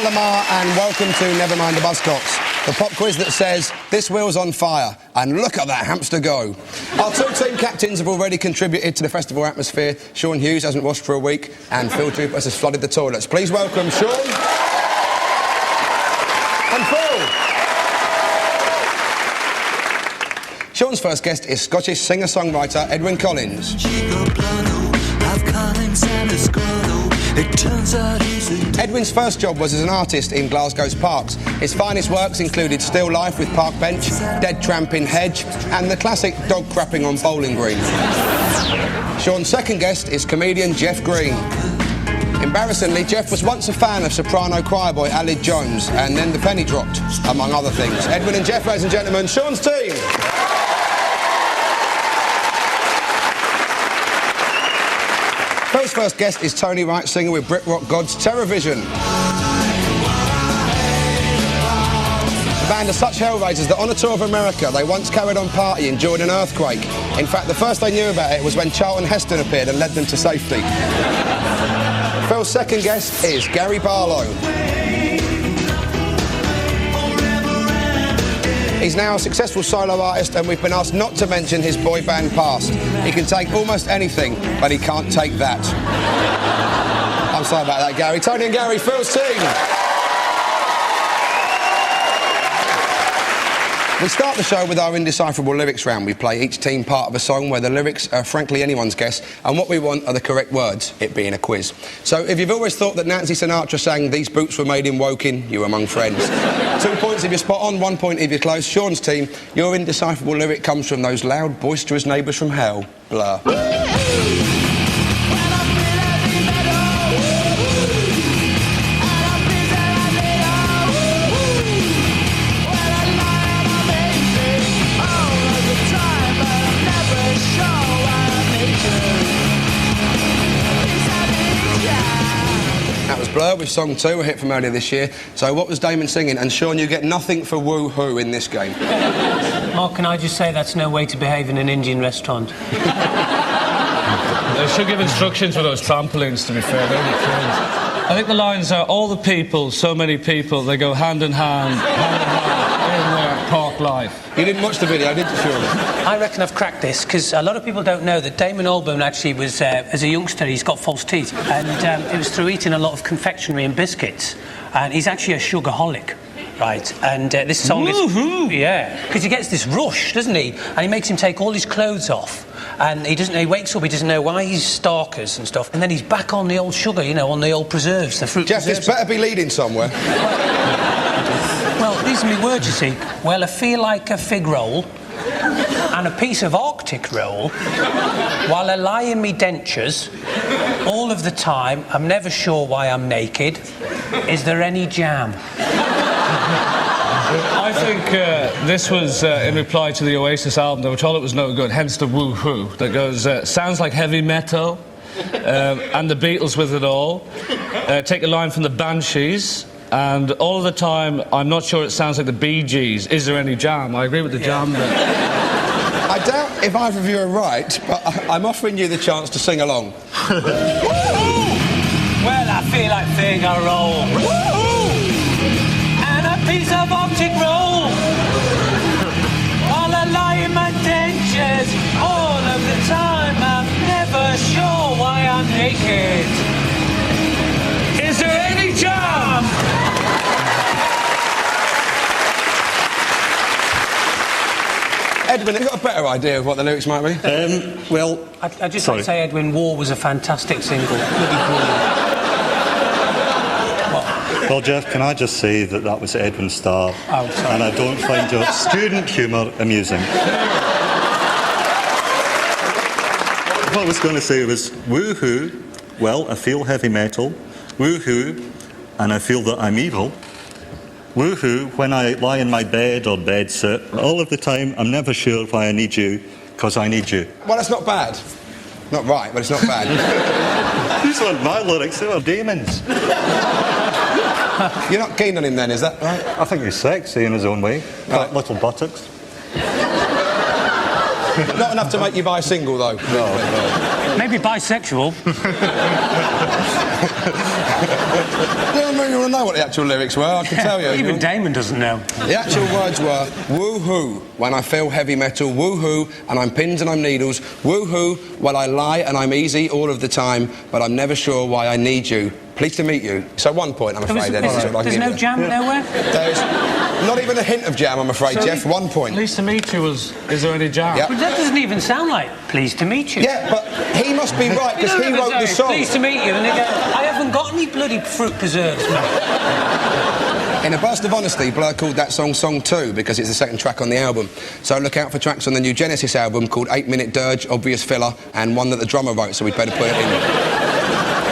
Lamar and welcome to Nevermind the Buzzcocks, the pop quiz that says, this wheel's on fire and look at that hamster go. Our two team captains have already contributed to the festival atmosphere. Sean Hughes hasn't washed for a week and Phil Dupas has flooded the toilets. Please welcome Sean and Phil. Sean's first guest is Scottish singer-songwriter Edwyn Collins. Edwyn's first job was as an artist in Glasgow's parks. His finest works included Still Life with Park Bench, Dead Tramp in Hedge and the classic Dog Crapping on Bowling Green. Sean's second guest is comedian Jeff Green. Embarrassingly, Jeff was once a fan of soprano choir boy Alid Jones and then the penny dropped, among other things. Edwyn and Jeff, ladies and gentlemen, Sean's team. Phil's first guest is Tony Wright, singer with Brit Rock gods Terrorvision. The band are such hellraisers that on a tour of America they once carried on partying during an earthquake. In fact, the first they knew about it was when Charlton Heston appeared and led them to safety. Phil's second guest is Gary Barlow. He's now a successful solo artist and we've been asked not to mention his boy band past. He can take almost anything, but he can't take that. I'm sorry about that, Gary. Tony and Gary, Phil's team. We start the show with our indecipherable lyrics round. We play each team part of a song where the lyrics are frankly anyone's guess, and what we want are the correct words, it being a quiz. So if you've always thought that Nancy Sinatra sang "These boots were made in Woking," you're among friends. 2 points if you're spot on, 1 point if you're close. Sean's team, your indecipherable lyric comes from those loud, boisterous neighbours from hell. Blur. Blur with song 2, a hit from earlier this year. So what was Damon singing? And Sean, you get nothing for woo-hoo in this game. Mark, can I just say that's no way to behave in an Indian restaurant? They should give instructions for those trampolines, to be fair. I think the lines are, all the people, so many people, they go hand in hand in their park life. You didn't watch the video, did you, Sean? I reckon I've cracked this, because a lot of people don't know that Damon Albarn actually was, as a youngster, he's got false teeth, and it was through eating a lot of confectionery and biscuits, and he's actually a sugarholic, right? And this song is... Yeah, because he gets this rush, doesn't he? And he makes him take all his clothes off, and he wakes up, he doesn't know why he's starkers and stuff, and then he's back on the old sugar, you know, on the old preserves, the fruit Jeff, preserves. this better be leading somewhere. Well, these are my words, you see. Well, I feel like a fig roll and a piece of Arctic roll while I lie in me dentures all of the time. I'm never sure why I'm naked. Is there any jam? I think this was in reply to the Oasis album. They were told it was no good, hence the woo-hoo that goes, sounds like heavy metal, and the Beatles with it all. Take a line from the Banshees. And all of the time, I'm not sure it sounds like the Bee Gees. Is there any jam? I agree with the jam bit. I doubt if either of you are right, but I'm offering you the chance to sing along. Well, I feel like finger roll and a piece of Arctic roll while I lie in my dentures all of the time. I'm never sure why I'm naked. Is there any jam? Edwyn, have you got a better idea of what the lyrics might be? Well... I just want to say, Edwyn, War was a fantastic single. Bloody brilliant. Well, Jeff, can I just say that was Edwyn Starr? Oh, sorry. And I don't find your student humour amusing. What I was going to say was, woo-hoo, well, I feel heavy metal. Woo-hoo, and I feel that I'm evil. Woo-hoo, when I lie in my bed or bed sit, all of the time, I'm never sure why I need you, because I need you. Well, that's not bad. Not right, but it's not bad. These weren't my lyrics, they were Damon's. You're not keen on him then, is that right? I think he's sexy in his own way. Got little buttocks. Not enough to make you buy a single, though. No. Maybe bisexual. Yeah, I mean, you want to know what the actual lyrics were? I can tell you. Even Damon doesn't know. The actual words were, woo-hoo, when I feel heavy metal, woo-hoo, and I'm pins and I'm needles, woo-hoo, well, I lie and I'm easy all of the time, but I'm never sure why I need you. Pleased to meet you. So 1 point, I'm afraid. There's no jam nowhere? There's not even a hint of jam, I'm afraid, Jeff. 1 point. Pleased to meet you was... Is there any jam? Yep. But that doesn't even sound like pleased to meet you. Yeah, but he must be right, because he wrote the song. Pleased to meet you, and they go, I haven't got any bloody fruit preserves, mate. In a burst of honesty, Blur called that song Song 2 because it's the second track on the album. So look out for tracks on the new Genesis album called 8 Minute Dirge, Obvious Filler, and one that the drummer wrote, so we'd better put it in.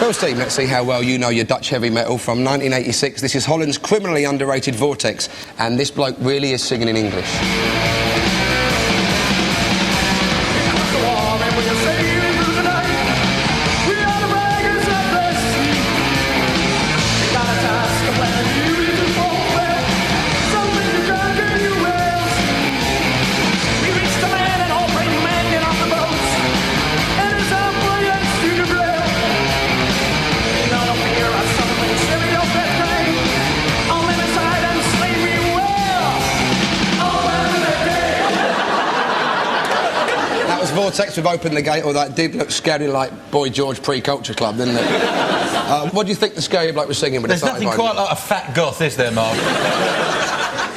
Phil Steve, let's see how well you know your Dutch heavy metal from 1986. This is Holland's criminally underrated Vortex, and this bloke really is singing in English. Vortex with Open the Gate, although that did look scary like Boy George pre-Culture Club, didn't it? What do you think the scary bloke was singing? There's nothing quite like a fat goth, is there, Mark?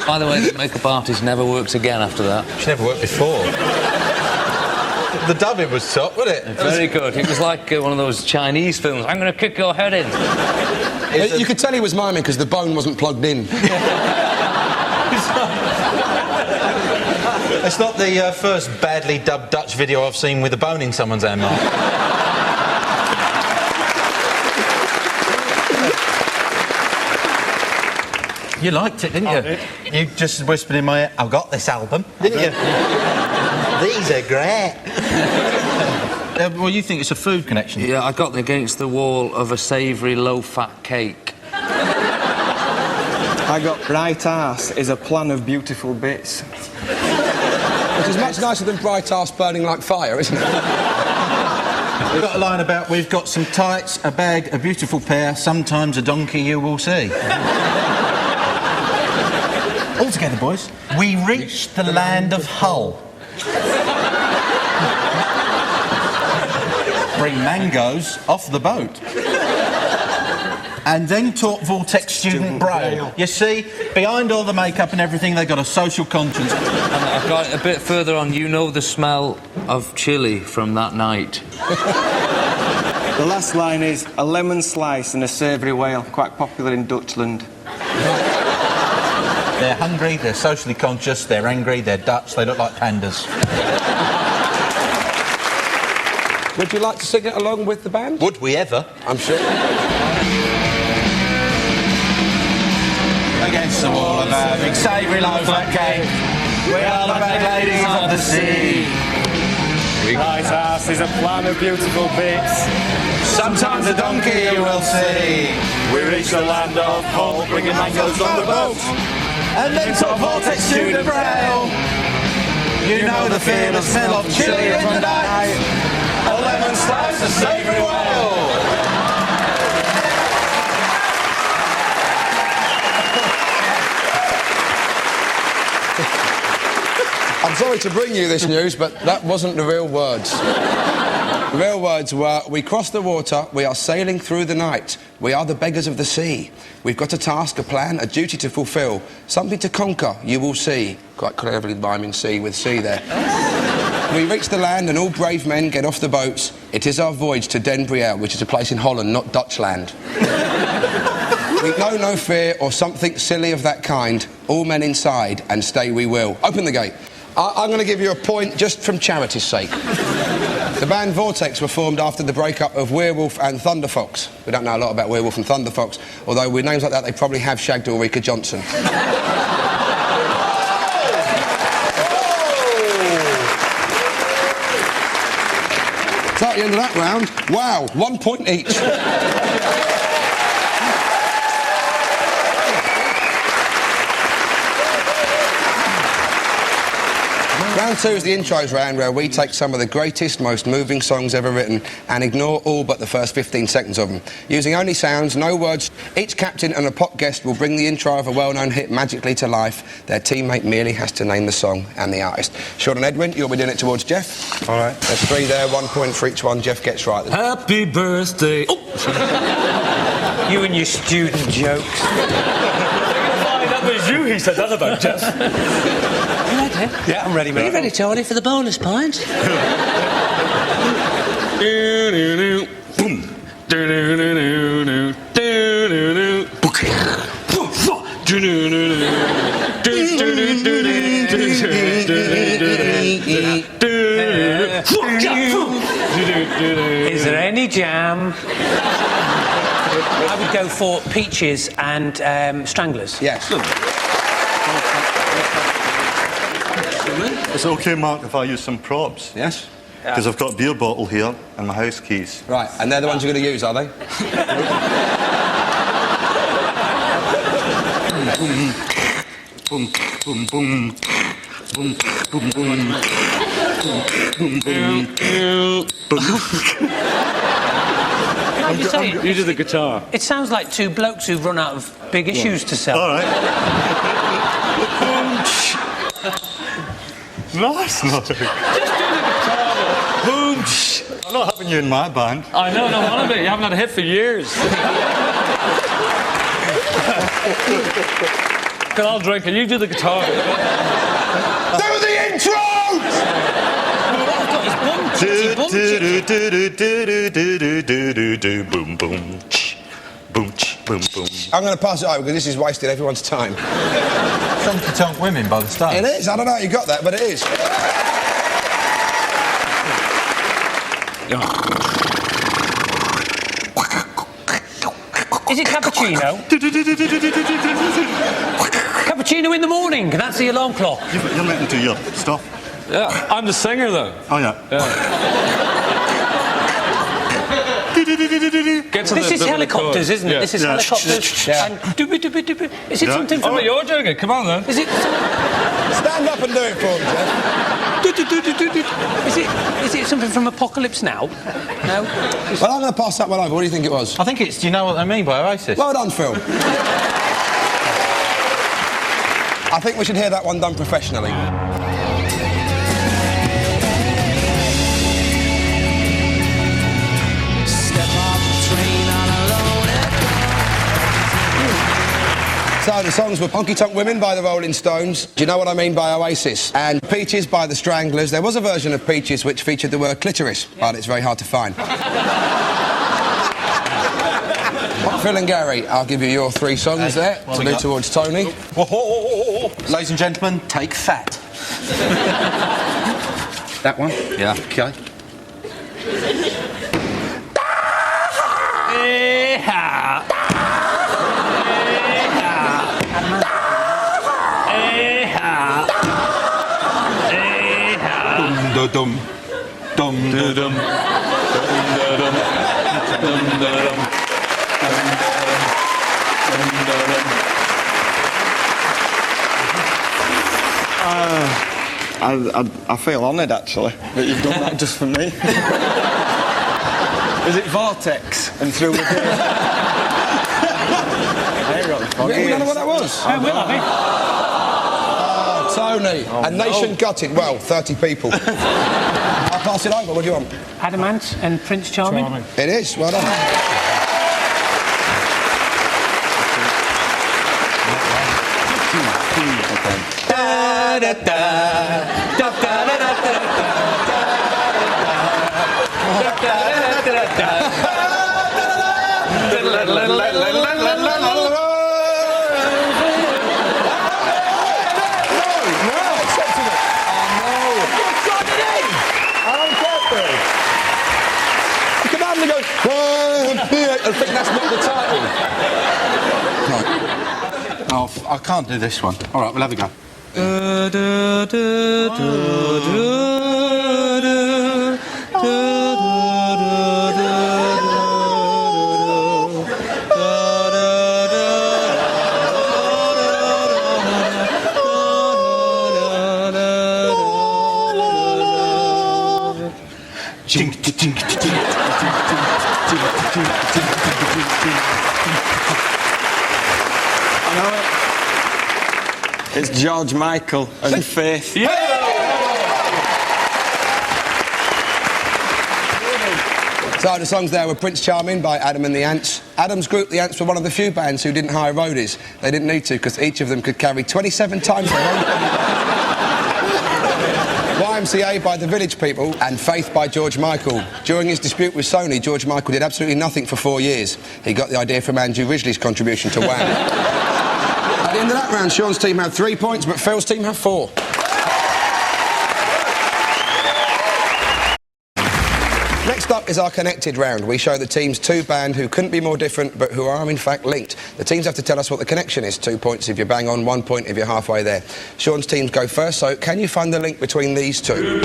By the way, the makeup artist never worked again after that. She never worked before. The dubbing was top, wasn't it? Very good. It was like one of those Chinese films. I'm going to kick your head in. You could tell he was miming because the bone wasn't plugged in. It's not the first badly dubbed Dutch video I've seen with a bone in someone's hand, Mark. You liked it, didn't you? You just whispered in my ear, I've got this album, didn't you? These are great. Well, you think it's a food connection? Yeah, I got against the wall of a savoury, low-fat cake. I got bright arse is a plan of beautiful bits. Which is much nicer than bright arse burning like fire, isn't it? We've got a line about we've got some tights, a bag, a beautiful pair, sometimes a donkey you will see. All together, boys. We reached the land of Hull. Bring mangoes off the boat. And then taught Vortex student Braille. You see, behind all the makeup and everything, they've got a social conscience. And I've got a bit further on, you know the smell of chili from that night. The last line is a lemon slice and a savoury whale, quite popular in Dutchland. They're hungry, they're socially conscious, they're angry, they're Dutch, they look like pandas. Would you like to sing it along with the band? Would we ever? I'm sure. Against the wall of our big savoury low-fat cake, we are the bad ladies of the sea. Bright arse is a plan of beautiful bits. Sometimes a donkey you will see. We reach the land of Hull, bringing mangoes on the boat. And then taught Vortex student Braille. You know the fear, the smell of chili in the night. A lemon slice, a savoury whale. I'm sorry to bring you this news, but that wasn't the real words. The real words were, we cross the water, we are sailing through the night. We are the beggars of the sea. We've got a task, a plan, a duty to fulfil. Something to conquer, you will see. Quite cleverly miming sea with sea there. We reach the land and all brave men get off the boats. It is our voyage to Den Brielle, which is a place in Holland, not Dutchland. We know no fear or something silly of that kind. All men inside, and stay we will. Open the gate. I'm going to give you a point just from charity's sake. The band Vortex were formed after the breakup of Werewolf and Thunderfox. We don't know a lot about Werewolf and Thunderfox, although with names like that they probably have shagged Ulrika Johnson. Is that the end of that round? Wow, 1 point each. Round 2 is the intros round, where we take some of the greatest, most moving songs ever written and ignore all but the first 15 seconds of them. Using only sounds, no words, each captain and a pop guest will bring the intro of a well-known hit magically to life. Their teammate merely has to name the song and the artist. Sean and Edwin, you'll be doing it towards Jeff. All right. There's 3 there, 1 point for each one. Jeff gets right. Happy birthday. Oh! You and your student jokes. That was you he said that about, Jeff. You ready? Yeah, I'm ready, mate. Are you ready, Tony, for the bonus point? Is there any jam? I would go for Peaches and Stranglers. Yes. It's okay, Mark, if I use some props? Yes? Because I've got a beer bottle here and my house keys. Right, and they're the ones you're going to use, are they? Boom, boom, boom. Boom, boom, boom. Boom, boom, boom. You do the guitar. It sounds like 2 blokes who've run out of big issues to sell. All right. Nice, no. Just do the guitar. Boom. I'm not having you in my band. I know, no one of it. You haven't had a hit for years. But I'll drink and you do the guitar. Do the intro! Boom, boom. Boom, boom, boom. I'm going to pass it over because this is wasting everyone's time. Chunky Tonk Women by the Stones. It is. I don't know how you got that, but it is. Is it cappuccino? Cappuccino in the morning. That's the alarm clock. You're meant to do your stuff. Yeah, I'm the singer though. Oh, yeah. Get to This the is bit of the helicopters, chord. isn't it? Yeah. This is Yeah. helicopters. Yeah. And dooby. Is it Yeah. something from Oh, you're doing it. Come on then. Is it? Stand up and do it for me, Jeff. Is it something from Apocalypse Now? No. Well, I'm going to pass that one over. What do you think it was? I think it's Do You Know What I Mean by Oasis. Well done, Phil. I think we should hear that one done professionally. So the songs were Honky Tonk Women by the Rolling Stones, Do You Know What I Mean by Oasis, and Peaches by the Stranglers. There was a version of Peaches which featured the word clitoris, but it's very hard to find. Phil and Gary, I'll give you your 3 songs there to do towards Tony. Ladies and gentlemen, take Fat. That one? Yeah. Okay. Dum dum dum dum I feel honoured, actually, that you've done that just for me. Is it Vortex and Through the Day? I ain't got the We don't know foggiest. what that was. Tony, a nation gutted. Well, 30 people. I'll pass it over. What do you want? Adamant and Prince Charming. It is. Well done. I think that's not the title. Right. Oh, I can't do this one. All right, we'll have a go. I know it. It's George Michael and Faith. So the songs there were Prince Charming by Adam and the Ants. Adam's group, the Ants, were one of the few bands who didn't hire roadies. They didn't need to, because each of them could carry 27 times their own. YMCA by the Village People and Faith by George Michael. During his dispute with Sony, George Michael did absolutely nothing for 4 years. He got the idea from Andrew Ridgeley's contribution to Wham. At the end of that round, Sean's team had 3 points, but Phil's team had 4. Next up is our connected round. We show the teams 2 band who couldn't be more different, but who are in fact linked. The teams have to tell us what the connection is. 2 points if you're bang on, 1 point if you're halfway there. Sean's teams go first, so can you find the link between these 2?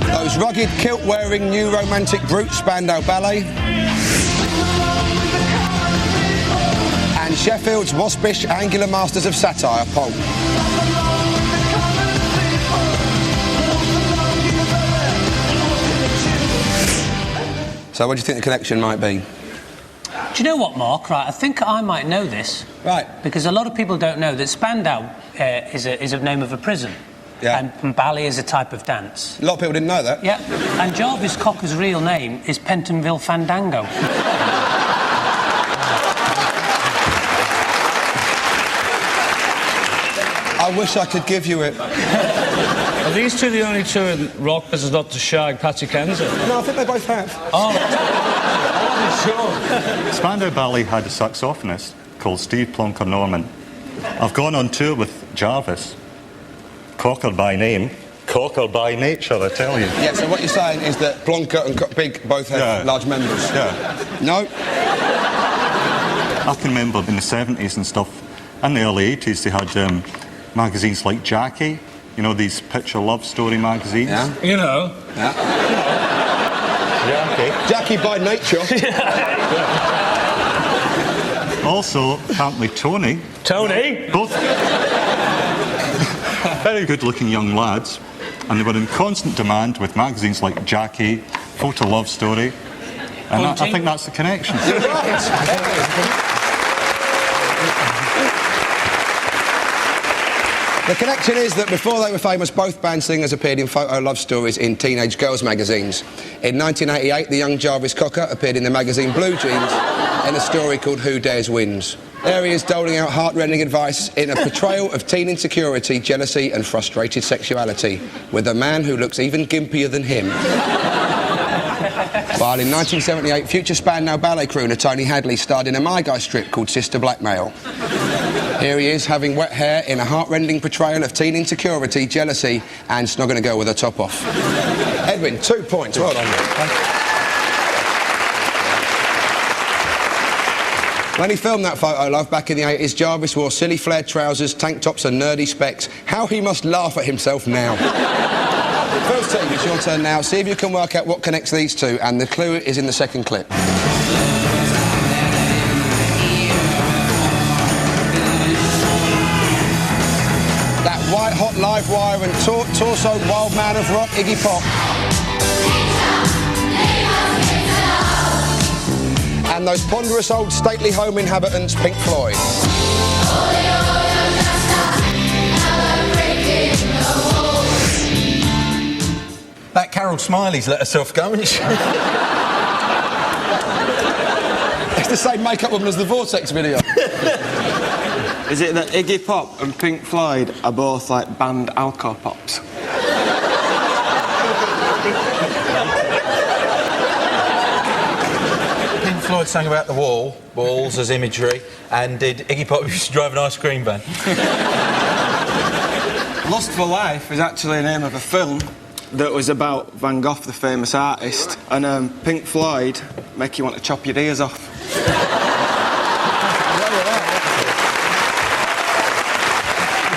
Those rugged, kilt-wearing, new romantic brutes, Spandau Ballet. And Sheffield's waspish, angular masters of satire, Pulp. So what do you think the connection might be? Do you know what, Mark? Right, I think I might know this. Right. Because a lot of people don't know that Spandau is a name of a prison. Yeah. And ballet is a type of dance. A lot of people didn't know that. Yeah. And Jarvis Cocker's real name is Pentonville Fandango. I wish I could give you it. Are these 2 the only 2 in rock business not to shag Patsy Kensit? No, I think they both have. Oh, I wasn't sure. Spandau Ballet had a saxophonist called Steve Plonker Norman. I've gone on tour with Jarvis. Cocker by name, cocker by nature, I tell you. Yeah, so what you're saying is that Plonker and Big both have large members? Yeah. No? I can remember in the 70s and stuff, and the early 80s, they had magazines like Jackie, you know, these picture love story magazines. Yeah. You know. Yeah. Jackie. Jackie by nature. Also, apparently Tony. Tony? Both very good-looking young lads, and they were in constant demand with magazines like Jackie, Photo Love Story, and I think that's the connection. The connection is that before they were famous, both band singers appeared in photo love stories in teenage girls' magazines. In 1988, the young Jarvis Cocker appeared in the magazine Blue Jeans in a story called Who Dares Wins. There he is doling out heart-rending advice in a portrayal of teen insecurity, jealousy and frustrated sexuality, with a man who looks even gimpier than him. While in 1978, future Spandau Ballet crooner Tony Hadley starred in a My Guy strip called Sister Blackmail. Here he is, having wet hair in a heart-rending portrayal of teen insecurity, jealousy and snogging a girl with her top off. Edwin, 2 points. Well done. When he filmed that photo, love, back in the 80s, Jarvis wore silly flared trousers, tank tops and nerdy specs. How he must laugh at himself now. Phil's team, it's your turn now. See if you can work out what connects these 2, and the clue is in the second clip. That white-hot live wire and torso wild man of rock, Iggy Pop. And those ponderous old stately home inhabitants, Pink Floyd. That Carol Smiley's let herself go, isn't she? It's the same makeup woman as the Vortex video. Is it that Iggy Pop and Pink Floyd are both like banned alcohol pops? Pink Floyd sang about the wall, walls as imagery, and did Iggy Pop used to drive an ice cream van? Lost for Life is actually the name of a film that was about Van Gogh, the famous artist, and Pink Floyd make you want to chop your ears off.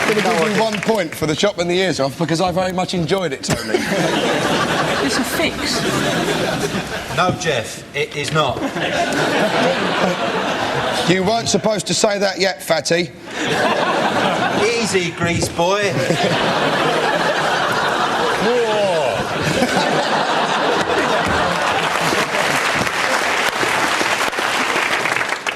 I'm going to give you 1 point for the chopping the ears off because I very much enjoyed it, Tony. It's a fix. No, Jeff, it is not. You weren't supposed to say that yet, fatty. Easy, grease boy.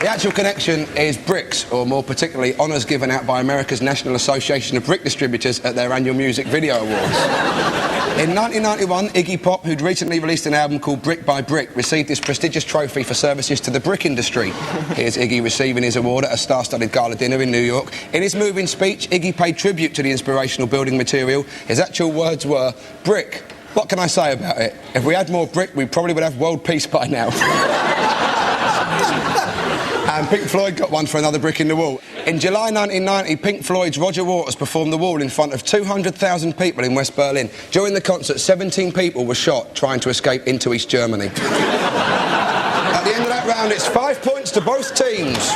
The actual connection is bricks, or more particularly honours given out by America's National Association of Brick Distributors at their annual Music Video Awards. In 1991, Iggy Pop, who'd recently released an album called Brick by Brick, received this prestigious trophy for services to the brick industry. Here's Iggy receiving his award at a star-studded gala dinner in New York. In his moving speech, Iggy paid tribute to the inspirational building material. His actual words were, "Brick, what can I say about it? If we had more brick, we probably would have world peace by now." And Pink Floyd got one for another brick in the wall. In July 1990, Pink Floyd's Roger Waters performed The Wall in front of 200,000 people in West Berlin. During the concert, 17 people were shot trying to escape into East Germany. At the end of that round, it's 5 points to both teams.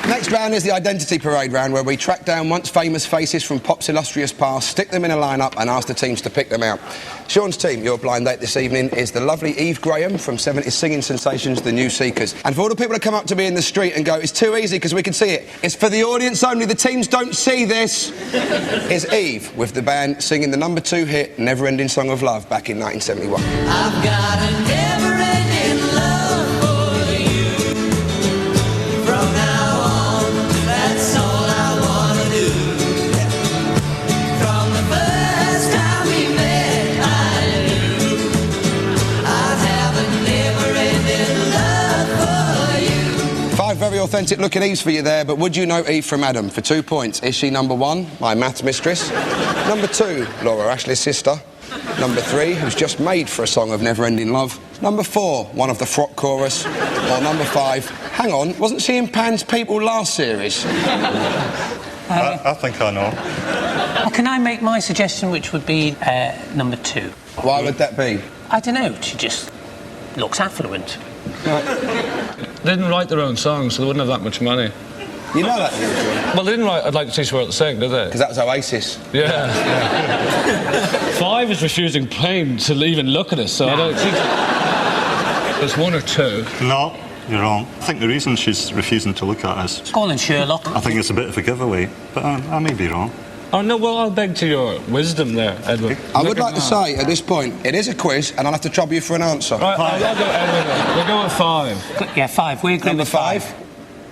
Next round is the Identity Parade round, where we track down once famous faces from pop's illustrious past, stick them in a lineup and ask the teams to pick them out. Sean's team, your blind date this evening, is the lovely Eve Graham from 70s singing sensations The New Seekers. And for all the people that come up to me in the street and go, "It's too easy because we can see it," it's for the audience only, the teams don't see this, is Eve with the band singing the number 2 hit Never Ending Song of Love back in 1971. I've got a never-ending love for you. From now on, that's all I wanna do. From the first time we met, I knew I'd have a never-ending love for you. 5 very authentic looking Eves for you there, but would you know Eve from Adam? For 2 points, is she number 1, my maths mistress? Number 2, Laura Ashley's sister? Number 3, who's just made for a song of never-ending love? Number 4, one of the Frock Chorus? Or number 5, hang on, wasn't she in Pan's People last series? I think I know. Well, can I make my suggestion, which would be number 2? Why would that be? I don't know, she just looks affluent. They didn't write their own songs, so they wouldn't have that much money. You know that, John? Well, they didn't write I'd Like to Teach the World to Sing, did they? Because that was Oasis. Yeah. 5 is refusing plain to even look at us, so I don't think... There's 1 or 2. No, you're wrong. I think the reason she's refusing to look at us, Call in Sherlock. I think it's a bit of a giveaway, but I may be wrong. Oh, no, well, I'll beg to your wisdom there, Edward. I would like to say, at this point, it is a quiz, and I'll have to trouble you for an answer. Right, I'll go Edward then. We'll go at 5. Yeah, 5. We agree Number with 5. 5.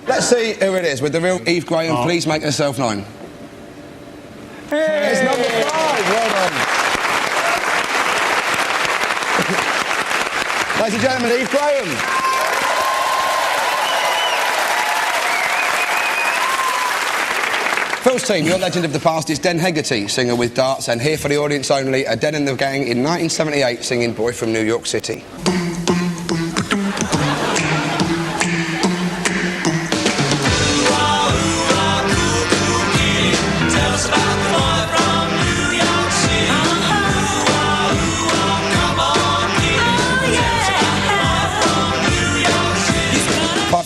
Let's see who it is. With the real Eve Graham, please make herself known. It's number 5. Well done. Ladies and gentlemen, Eve Graham. Phil's team, your legend of the past is Den Hegarty, singer with Darts, and here for the audience only, a Den and the Gang in 1978 singing Boy from New York City.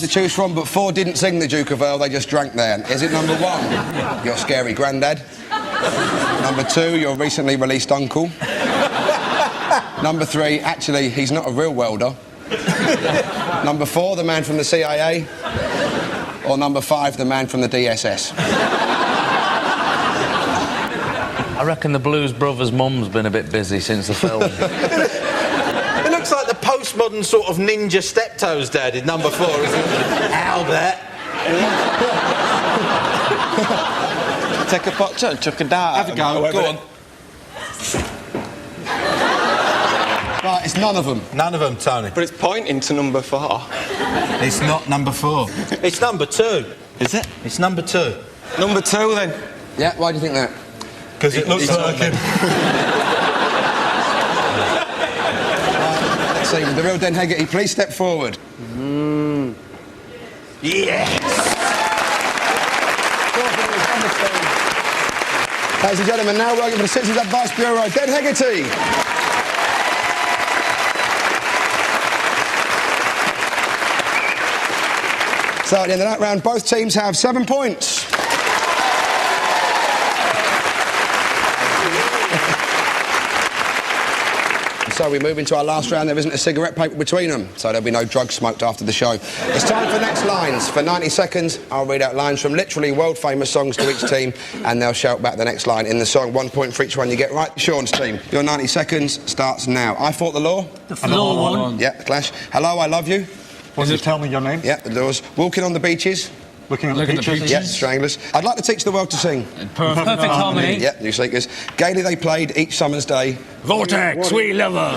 To choose from, but 4 didn't sing the Duke of Earl, they just drank there. Is it number 1, your scary granddad? Number 2, your recently released uncle? Number 3, actually, he's not a real welder? Number 4, the man from the CIA? Or number 5, the man from the DSS? I reckon the Blues Brothers' mum's been a bit busy since the film. It looks like the postmodern sort of ninja steptoes dad in number 4, isn't it? Albert. Take a pot and chuck a dart. Have a go. Go on. Right, it's none of them. None of them, Tony. But it's pointing to number 4. It's not number 4. It's number 2. Is it? It's number 2. Number 2 then. Yeah, why do you think that? Because it looks like him. Let's see, the real Den Hegarty, please step forward. Yes! Ladies and gentlemen, now working for the Citizens Advice Bureau, Den Hegarty. So at the end of that round, both teams have 7 points. we move into our last round. There isn't a cigarette paper between them, so there'll be no drugs smoked after the show. It's time for next lines. For 90 seconds, I'll read out lines from literally world-famous songs to each team, and they'll shout back the next line in the song. 1 point for each one you get right. Sean's team, your 90 seconds starts now. I Fought the Law. The Floor one. Yeah, The Clash. Hello, I Love You. Will you tell me your name? Yeah, The Doors. Walking on the Beaches. Looking at the beaches. Yeah, Stranglers. I'd like to teach the world to sing. Perfect Harmony. Yeah, New Seekers. Gaily they played each summer's day. Vortex, we love her.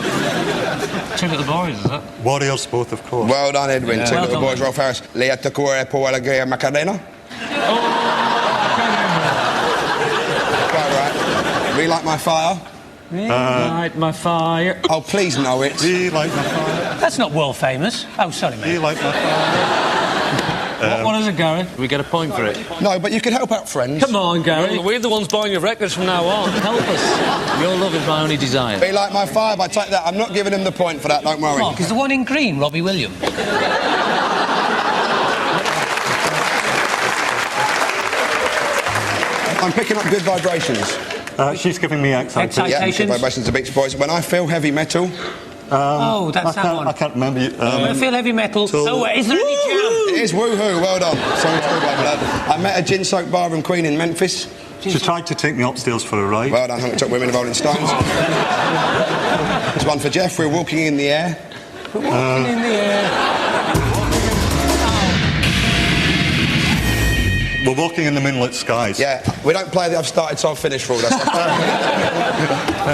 Two Little Boys, is that? Warriors, both, of course. Well done, Edwin. Yeah. Two Well Little done. Boys, Rolf Harris. Lea te cuerpo alegría Macarena. Quite right. Relight My Fire. Light my fire. Oh, please know it. Relight my fire. That's not world famous. Oh, sorry, mate. Relight my fire. What is it, Gary? We get a point for it. No, but you can help out friends. Come on, Gary. We're the ones buying your records from now on. Help us. Your love is my only desire. Relight My Fire. I take that. I'm not giving him the point for that. Don't worry. Mark, is the one in green Robbie Williams? I'm picking up good vibrations. She's giving me excitation. Yeah, good Citations? vibrations to Beach Boys. When I feel heavy metal. Oh, that's that one. I can't remember. I feel heavy metal. So- Oh, is there any jam? It is woohoo. Well done. Sorry, lad. I met a gin-soaked barroom queen in Memphis. She tried to take me upstairs for a ride. Well done, Hunter Took Women of Rolling Stones. There's one for Jeff. We're walking in the air. Walking in the air. We're walking in the moonlit skies. Yeah, we don't play the I've started so I've finished rule. That's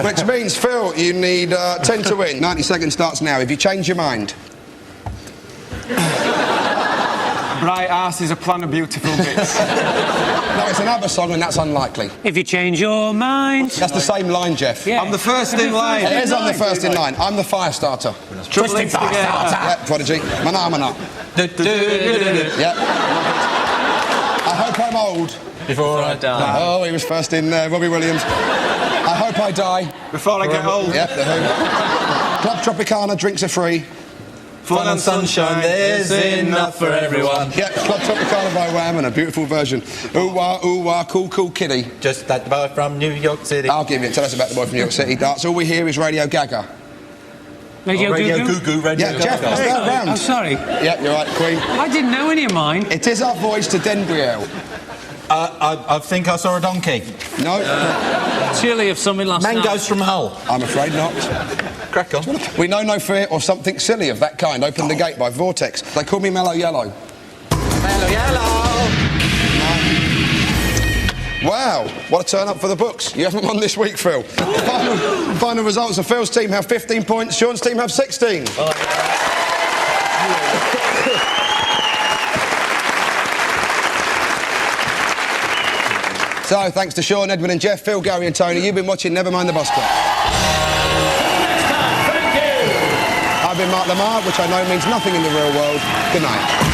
which means, Phil, you need 10 to win. 90 seconds starts now. If you change your mind. Bright arse is a plan of beautiful bits. No, it's another song and that's unlikely. If you change your mind. That's the same line, Jeff. Yeah. I'm the first in line. It is on the first in line. I'm the fire starter. Twisting Yeah, Prodigy. Mana. Yeah. I hope I'm old. Before I die. Oh, he was first in Robbie Williams. I hope I die. Before I get old. Yep, The Who. Club Tropicana, drinks are free. Fun and sunshine, there's enough for everyone. Yep, Club Tropicana by Wham and a beautiful version. Ooh wah, cool kitty. Just that boy from New York City. I'll give you it. Tell us about the boy from New York City. That's all we hear is Radio Gaga. Radio Radio Goo Goo Goo, Radio Yeah, Jeff, Gaga. it's that round. Oh, sorry. Yep, you're right, Queen. I didn't know any of mine. It is our voice to Denbriel. I think I saw a donkey. No, Chilly of something last night. Mangoes from Hull. I'm afraid not. Crack on. We know no fear or something silly of that kind. Open the Gate by Vortex. They call me Mellow Yellow. Hello, yellow. Wow, what a turn up for the books. You haven't won this week, Phil. Final results of Phil's team have 15 points, Sean's team have 16. So, thanks to Sean, Edwin and Jeff, Phil, Gary and Tony, you've been watching Never Mind the Bus Club. I've been Mark Lamar, which I know means nothing in the real world. Good night.